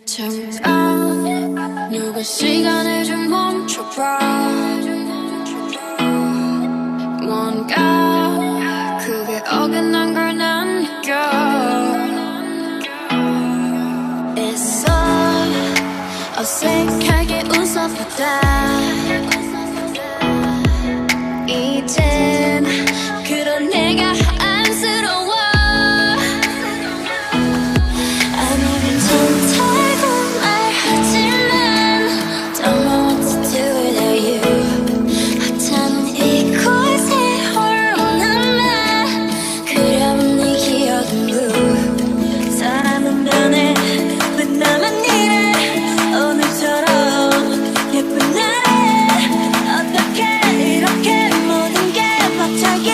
잠깐 누가 시간을 좀 멈춰봐. 뭔가 그게 어긋난 걸 난 느껴. 애써 어색하게 웃어보다 이젠 그런 내가 안쓰러워. 아무 괜찮다고 말하지만 Don't know what to do without you. 하찮은 이곳에 홀로 남아 그려본 네 기억은 blue. 사람은 변해 왜 나만 이래. 오늘처럼 예쁜 날에 어떻게 이렇게 모든 게 벅차게.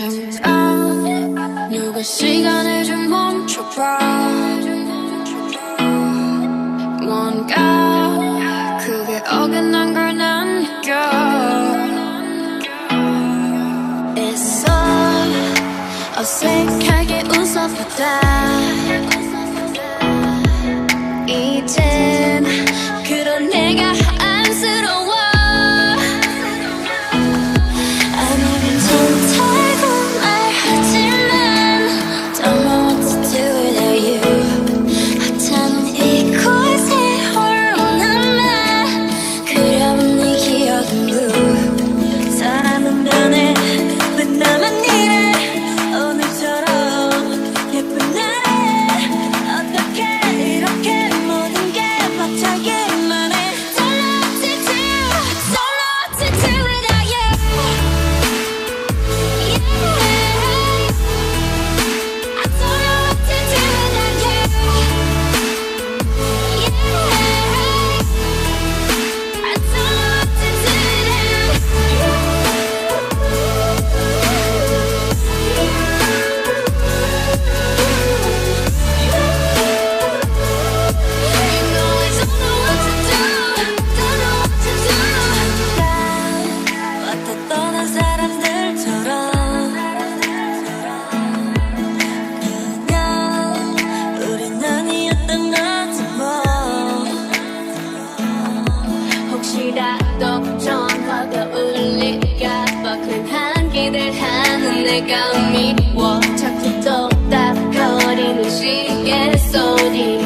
잠깐 누가 시간을 좀 멈춰봐. 뭔가 그게 어긋난 걸 난 느껴. 애써 어색하게 웃어보다 이젠 그런 내가 안쓰러워. 아무 괜찮다고 말하지만 Don't know what to do without you. 하찮은 이곳에 홀로 남아 그려본 네 기억은 blue. 사람은 변해 왜 나만 이래. 오늘처럼 예쁜 날에 어떻게 이렇게 모든 게 벅차기만 해. Don't know what to do, don't know what to do without you. 왔다 떠난 사람들처럼 그냥 우린 아니었던 거지 뭐. 혹시라도 전화가 울릴까봐 괜한 기대하는 내가 미워. 자꾸 또닥거리는 시계 소리